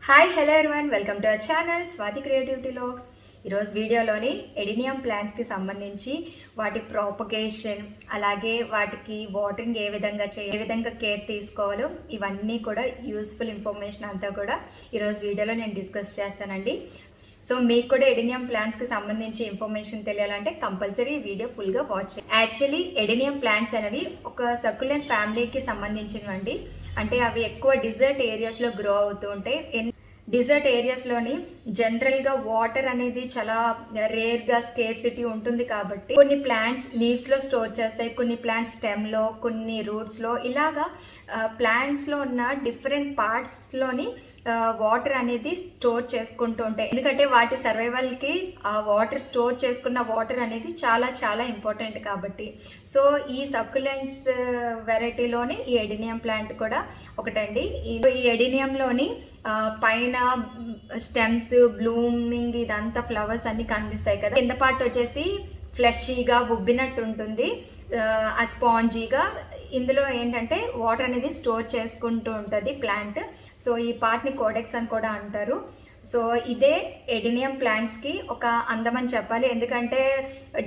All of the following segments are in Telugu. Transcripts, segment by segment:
Hi hello everyone, welcome to our channel Swathi creativity logs. ఈరోజు వీడియోలోని ఎడినియం ప్లాంట్స్కి సంబంధించి వాటి ప్రాపగేషన్, అలాగే వాటికి వాటరింగ్ ఏ విధంగా కేర్ తీసుకోవాలో ఇవన్నీ కూడా యూస్ఫుల్ ఇన్ఫర్మేషన్ అంతా కూడా ఈరోజు వీడియోలో నేను డిస్కస్ చేస్తానండి. సో మీకు కూడా ఎడినియం ప్లాంట్స్కి సంబంధించి ఇన్ఫర్మేషన్ తెలియాలంటే కంపల్సరీ వీడియో ఫుల్గా వాచ్ చేయండి. యాక్చువల్లీ ఎడినియం ప్లాంట్స్ అనేవి ఒక సర్క్యులెంట్ ఫ్యామిలీకి సంబంధించినవండి. అంటే అవి ఎక్కువ డిజర్ట్ ఏరియాస్లో గ్రో అవుతూ ఉంటాయి. డిజర్ట్ ఏరియాస్లోని జనరల్గా వాటర్ అనేది చాలా రేర్గా స్కేర్సిటీ ఉంటుంది కాబట్టి కొన్ని ప్లాంట్స్ లీవ్స్లో స్టోర్ చేస్తాయి, కొన్ని ప్లాంట్స్ స్టెమ్లో, కొన్ని రూట్స్లో, ఇలాగా ప్లాంట్స్లో ఉన్న డిఫరెంట్ పార్ట్స్లోని వాటర్ అనేది స్టోర్ చేసుకుంటూ ఉంటాయి. ఎందుకంటే వాటి సర్వైవల్కి వాటర్ స్టోర్ చేసుకున్న వాటర్ అనేది చాలా చాలా ఇంపార్టెంట్ కాబట్టి. సో ఈ సక్యులెంట్స్ వెరైటీలోని ఈ ఎడినియం ప్లాంట్ కూడా ఒకటండి. ఈ ఎడినియంలోని పైన స్టెమ్స్, బ్లూమింగ్, ఇదంతా ఫ్లవర్స్ అన్ని కనిపిస్తాయి కదా. కింద పార్ట్ వచ్చేసి ఫ్లెషీగా ఉబ్బినట్టు ఉంటుంది, ఆ స్పాంజీగా. ఇందులో ఏంటంటే వాటర్ అనేది స్టోర్ చేసుకుంటూ ఉంటుంది ప్లాంట్. సో ఈ పార్ట్ని కోడెక్స్ అని కూడా అంటారు. సో ఇదే ఎడినియం ప్లాంట్స్కి ఒక అందమని చెప్పాలి, ఎందుకంటే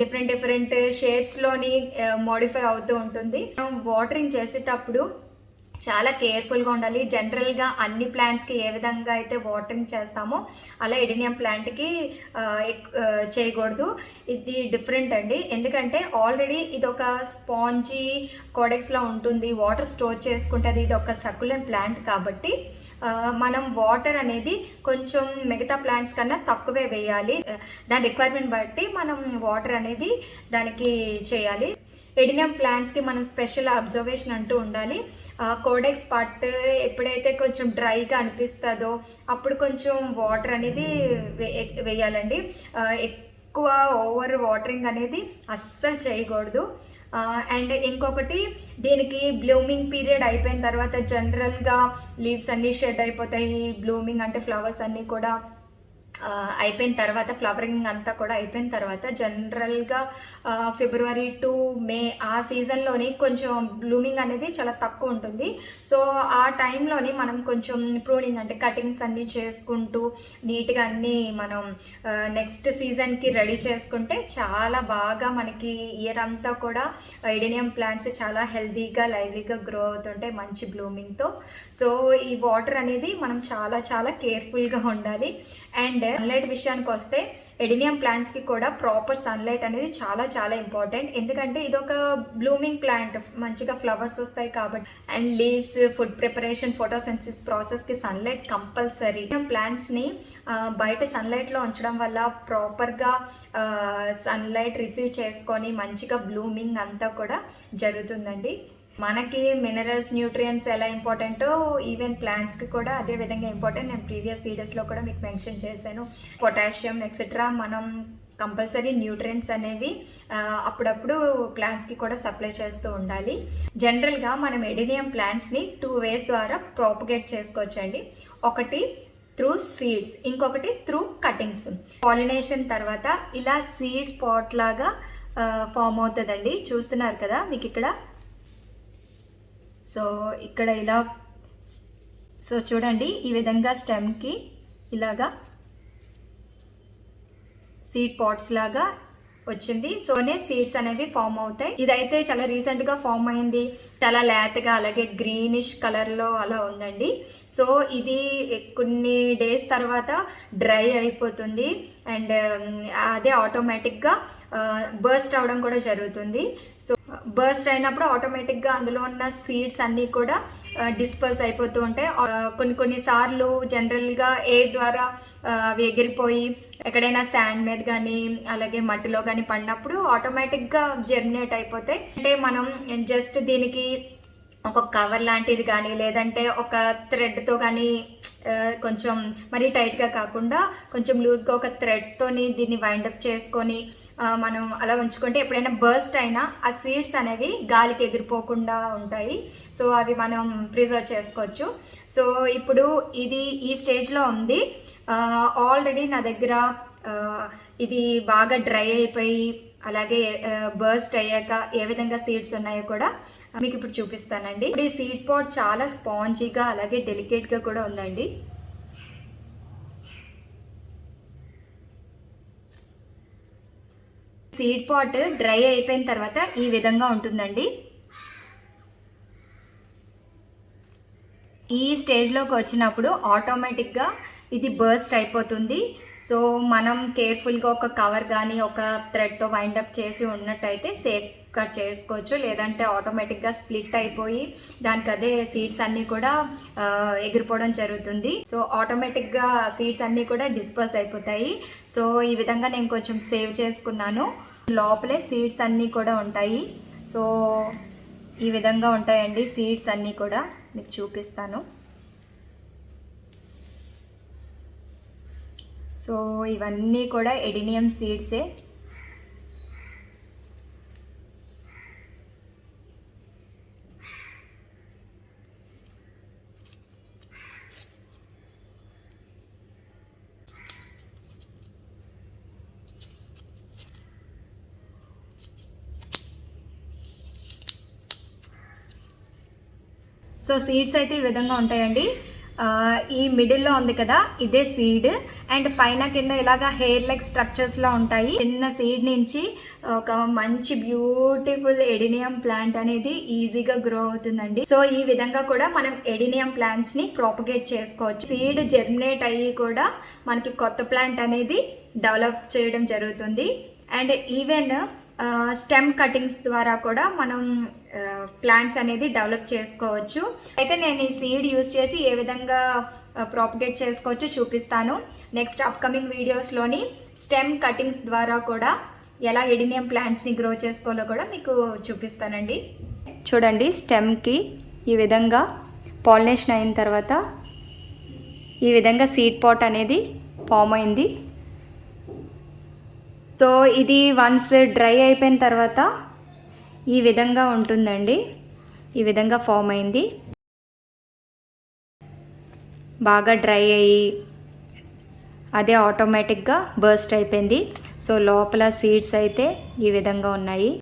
డిఫరెంట్ షేప్స్లోని మోడిఫై అవుతూ ఉంటుంది. వాటరింగ్ చేసేటప్పుడు చాలా కేర్ఫుల్గా ఉండాలి. జనరల్గా అన్ని ప్లాంట్స్కి ఏ విధంగా అయితే వాటరింగ్ చేస్తామో అలా ఎడినియం ప్లాంట్కి చేయకూడదు. ఇది డిఫరెంట్ అండి, ఎందుకంటే ఆల్రెడీ ఇది ఒక స్పాంజీ కోడెక్స్లో ఉంటుంది, వాటర్ స్టోర్ చేసుకుంటుంది. ఇది ఒక సర్క్యులెంట్ ప్లాంట్ కాబట్టి మనం వాటర్ అనేది కొంచెం మిగతా ప్లాంట్స్ కన్నా తక్కువే వేయాలి. దాని రిక్వైర్మెంట్ బట్టి మనం వాటర్ అనేది దానికి చేయాలి. ఎడినియం ప్లాంట్స్కి మనం స్పెషల్ అబ్జర్వేషన్ అంటూ ఉండాలి. కోడెక్స్ పార్ట్ ఎప్పుడైతే కొంచెం డ్రైగా అనిపిస్తుందో అప్పుడు కొంచెం వాటర్ అనేది వేయాలండి. ఎక్కువ ఓవర్ వాటరింగ్ అనేది అస్సలు చేయకూడదు. అండ్ ఇంకొకటి, దీనికి బ్లూమింగ్ పీరియడ్ అయిపోయిన తర్వాత జనరల్గా లీవ్స్ అన్నీ షెడ్ అయిపోతాయి. బ్లూమింగ్ అంటే ఫ్లవర్స్ అన్నీ కూడా అయిపోయిన తర్వాత, ఫ్లవరింగ్ అంతా కూడా అయిపోయిన తర్వాత జనరల్గా ఫిబ్రవరి టు మే ఆ సీజన్లోని కొంచెం బ్లూమింగ్ అనేది చాలా తక్కువ ఉంటుంది. సో ఆ టైంలోని మనం కొంచెం ప్రూనింగ్ అంటే కటింగ్స్ అన్నీ చేసుకుంటూ నీట్గా అన్నీ మనం నెక్స్ట్ సీజన్కి రెడీ చేసుకుంటే చాలా బాగా మనకి ఇయర్ అంతా కూడా ఎడినియం ప్లాంట్స్ చాలా హెల్తీగా లైవ్లీగా గ్రో అవుతుంటాయి మంచి బ్లూమింగ్తో. సో ఈ వాటర్ అనేది మనం చాలా చాలా కేర్ఫుల్గా ఉండాలి. అండ్ సన్లైట్ విషయానికి వస్తే ఎడినియం ప్లాంట్స్కి కూడా ప్రాపర్ సన్లైట్ అనేది చాలా చాలా ఇంపార్టెంట్, ఎందుకంటే ఇది ఒక బ్లూమింగ్ ప్లాంట్, మంచిగా ఫ్లవర్స్ వస్తాయి కాబట్టి. And leaves, food preparation, photosynthesis ప్రాసెస్కి సన్లైట్ కంపల్సరీ. ప్లాంట్స్ని బయట సన్లైట్లో ఉంచడం వల్ల ప్రాపర్గా సన్లైట్ రిసీవ్ చేసుకొని మంచిగా బ్లూమింగ్ అంతా కూడా జరుగుతుందండి. మనకి మినరల్స్, న్యూట్రియంట్స్ ఎలా ఇంపార్టెంటో ఈవెన్ ప్లాంట్స్కి కూడా అదే విధంగా ఇంపార్టెంట్. నేను ప్రీవియస్ వీడియోస్లో కూడా మీకు మెన్షన్ చేశాను. పొటాషియం ఎక్సెట్రా మనం కంపల్సరీ న్యూట్రియంట్స్ అనేవి అప్పుడప్పుడు ప్లాంట్స్కి కూడా సప్లై చేస్తూ ఉండాలి. జనరల్గా మనం ఎడినియం ప్లాంట్స్ని 2 ways ద్వారా ప్రాపగేట్ చేసుకోవచ్చండి. ఒకటి త్రూ సీడ్స్, ఇంకొకటి త్రూ కటింగ్స్. పాలినేషన్ తర్వాత ఇలా సీడ్ పాట్ లాగా ఫామ్ అవుతుందండి. చూస్తున్నారు కదా మీకు ఇక్కడ. సో ఇక్కడ ఇలా, సో చూడండి ఈ విధంగా స్టెమ్కి ఇలాగా సీడ్ పాట్స్ లాగా వచ్చింది. సోనే సీడ్స్ అనేవి ఫామ్ అవుతాయి. ఇదైతే చాలా రీసెంట్గా ఫామ్ అయింది, చాలా లేతగా అలాగే గ్రీనిష్ కలర్లో అలా ఉందండి. సో ఇది కొన్ని డేస్ తర్వాత డ్రై అయిపోతుంది అండ్ అదే ఆటోమేటిక్గా బర్స్ట్ అవడం కూడా జరుగుతుంది. సో బర్స్ట్ అయినప్పుడు ఆటోమేటిక్గా అందులో ఉన్న సీడ్స్ అన్నీ కూడా డిస్పర్స్ అయిపోతూ ఉంటాయి. కొన్ని సార్లు జనరల్గా ఎయిర్ ద్వారా అవి ఎగిరిపోయి ఎక్కడైనా శాండ్ మీద కానీ అలాగే మట్టిలో కానీ పడినప్పుడు ఆటోమేటిక్గా జెర్మినేట్ అయిపోతాయి. అంటే మనం జస్ట్ దీనికి ఒక కవర్ లాంటిది కానీ లేదంటే ఒక థ్రెడ్తో కానీ కొంచెం మరీ టైట్గా కాకుండా కొంచెం లూజ్గా ఒక థ్రెడ్తోని దీన్ని వైండప్ చేసుకొని మనం అలా ఉంచుకుంటే ఎప్పుడైనా బర్స్ట్ అయినా ఆ సీడ్స్ అనేవి గాలికి ఎగిరిపోకుండా ఉంటాయి. సో అవి మనం ప్రిజర్వ్ చేసుకోవచ్చు. సో ఇప్పుడు ఇది ఈ స్టేజ్లో ఉంది. ఆల్రెడీ నా దగ్గర ఇది బాగా డ్రై అయిపోయి అలాగే బర్స్ట్ అయ్యాక ఏ విధంగా సీడ్స్ ఉన్నాయో కూడా మీకు ఇప్పుడు చూపిస్తానండి. ఇప్పుడు ఈ సీడ్ పాట్ చాలా స్పాంజీగా అలాగే డెలికేట్గా కూడా ఉందండి. సీడ్ పాట్ డ్రై అయిపోయిన తర్వాత ఈ విధంగా ఉంటుందండి. ఈ స్టేజ్లోకి వచ్చినప్పుడు ఆటోమేటిక్గా ఇది బర్స్ట్ అయిపోతుంది. సో మనం కేర్ఫుల్గా ఒక కవర్ కానీ ఒక థ్రెడ్తో వైండప్ చేసి ఉన్నట్టయితే సేఫ్గా చేసుకోవచ్చు. లేదంటే ఆటోమేటిక్గా స్ప్లిట్ అయిపోయి దానికి అదే సీడ్స్ అన్నీ కూడా ఎగిరిపోవడం జరుగుతుంది. సో ఆటోమేటిక్గా సీడ్స్ అన్నీ కూడా డిస్పర్స్ అయిపోతాయి. సో ఈ విధంగా నేను కొంచెం సేవ్ చేసుకున్నాను. లోపలే సీడ్స్ అన్నీ కూడా ఉంటాయి. సో ఈ విధంగా ఉంటాయండి సీడ్స్ అన్నీ కూడా, మీకు చూపిస్తాను. సో ఇవన్నీ కూడా ఎడినియం సీడ్సే. సో సీడ్స్ అయితే ఈ విధంగా ఉంటాయండి. ఈ మిడిల్లో ఉంది కదా, ఇదే సీడ్. అండ్ పైన కింద ఇలాగా హెయిర్ లైక్ స్ట్రక్చర్స్లో ఉంటాయి. చిన్న సీడ్ నుంచి ఒక మంచి బ్యూటిఫుల్ ఎడినియం ప్లాంట్ అనేది ఈజీగా గ్రో అవుతుందండి. సో ఈ విధంగా కూడా మనం ఎడినియం ప్లాంట్స్ని ప్రాపగేట్ చేసుకోవచ్చు. సీడ్ జెర్మినేట్ అయ్యి కూడా మనకి కొత్త ప్లాంట్ అనేది డెవలప్ చేయడం జరుగుతుంది. అండ్ ఈవెన్ స్టెమ్ కటింగ్స్ ద్వారా కూడా మనం ప్లాంట్స్ అనేది డెవలప్ చేసుకోవచ్చు. అయితే నేను ఈ సీడ్ యూస్ చేసి ఏ విధంగా ప్రాపగేట్ చేసుకోవచ్చో చూపిస్తాను. నెక్స్ట్ అప్కమింగ్ వీడియోస్లోని స్టెమ్ కటింగ్స్ ద్వారా కూడా ఎలా ఎడినియం ప్లాంట్స్ని గ్రో చేసుకోవాలో కూడా మీకు చూపిస్తానండి. చూడండి, స్టెమ్కి ఈ విధంగా పాలినేషన్ అయిన తర్వాత ఈ విధంగా సీడ్ పాట్ అనేది ఫామ్ అయింది. సో ఇది వన్స్ డ్రై అయిపోయిన తర్వాత ఈ విధంగా ఉంటుందండి. ఈ విధంగా ఫామ్ అయింది. బాగా డ్రై అయ్యి అదే ఆటోమేటిక్గా బర్స్ట్ అయిపోయింది. సో లోపల సీడ్స్ అయితే ఈ విధంగా ఉన్నాయి.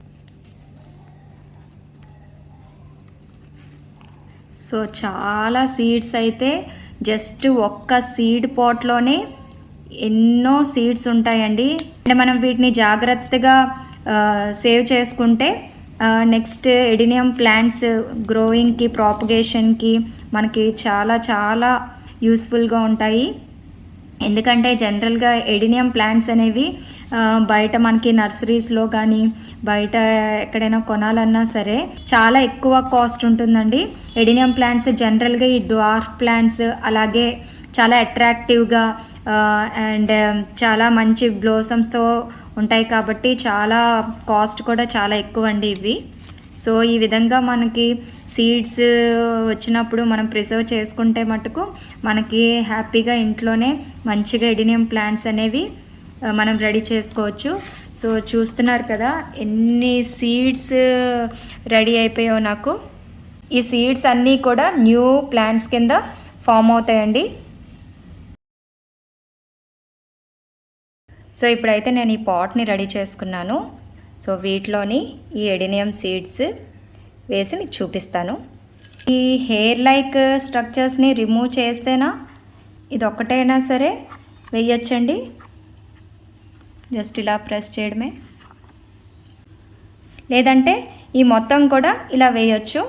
సో చాలా సీడ్స్ అయితే జస్ట్ ఒక్క సీడ్ పాట్లోనే ఎన్నో సీడ్స్ ఉంటాయండి. అంటే మనం వీటిని జాగ్రత్తగా సేవ్ చేసుకుంటే నెక్స్ట్ ఎడినియం ప్లాంట్స్ గ్రోయింగ్కి ప్రాపగేషన్కి మనకి చాలా చాలా యూస్ఫుల్గా ఉంటాయి. ఎందుకంటే జనరల్గా ఎడినియం ప్లాంట్స్ అనేవి బయట మనకి నర్సరీస్లో కానీ బయట ఎక్కడైనా కొనాలన్నా సరే చాలా ఎక్కువ కాస్ట్ ఉంటుందండి. ఎడినియం ప్లాంట్స్ జనరల్గా ఈ డ్వార్ఫ్ ప్లాంట్స్ అలాగే చాలా అట్రాక్టివ్గా అండ్ చాలా మంచి బ్లోసమ్స్తో ఉంటాయి కాబట్టి చాలా కాస్ట్ కూడా చాలా ఎక్కువ అండి ఇవి. సో ఈ విధంగా మనకి సీడ్స్ వచ్చినప్పుడు మనం ప్రిజర్వ్ చేసుకుంటే మటుకు మనకి హ్యాపీగా ఇంట్లోనే మంచిగా ఎడినియం ప్లాంట్స్ అనేవి మనం రెడీ చేసుకోవచ్చు. సో చూస్తున్నారు కదా ఎన్ని సీడ్స్ రెడీ అయిపోయాయో నాకు. ఈ సీడ్స్ అన్నీ కూడా న్యూ ప్లాంట్స్ కింద ఫామ్ అవుతాయండి. సో ఇప్పుడైతే నేను ఈ పాట్ని రెడీ చేసుకున్నాను. సో వీటిలోని ఈ ఎడినియం సీడ్స్ వేసి మీకు చూపిస్తాను. ఈ హెయిర్ లైక్ స్ట్రక్చర్స్ని రిమూవ్ చేస్తేనా ఇది ఒక్కటైనా సరే వేయొచ్చండి. జస్ట్ ఇలా ప్రెస్ చేయడమే, లేదంటే ఈ మొత్తం కూడా ఇలా వేయొచ్చు.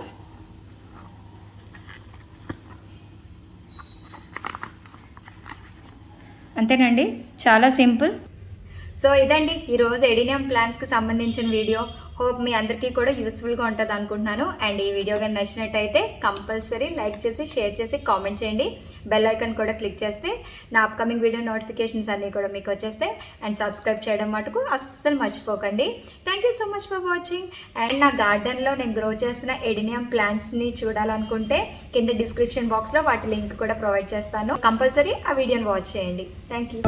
అంతేనండి, చాలా సింపుల్. సో ఇదండి ఈరోజు ఎడినియం ప్లాంట్స్కి సంబంధించిన వీడియో. హోప్ మీ అందరికీ కూడా యూస్ఫుల్గా ఉంటుంది అనుకుంటున్నాను. అండ్ ఈ వీడియో కానీ నచ్చినట్టయితే కంపల్సరీ లైక్ చేసి షేర్ చేసి కామెంట్ చేయండి. బెల్ ఐకాన్ కూడా క్లిక్ చేస్తే నా అప్కమింగ్ వీడియో నోటిఫికేషన్స్ అన్నీ కూడా మీకు వచ్చేస్తాయి. అండ్ సబ్స్క్రైబ్ చేయడం మటుకు అస్సలు మర్చిపోకండి. Thank you so much for watching. And నా గార్డెన్లో నేను గ్రో చేస్తున్న ఎడినియం ప్లాంట్స్ని చూడాలనుకుంటే కింద డిస్క్రిప్షన్ బాక్స్లో వాటి లింక్ కూడా ప్రొవైడ్ చేస్తాను. కంపల్సరీ ఆ వీడియోని వాచ్ చేయండి. Thank you.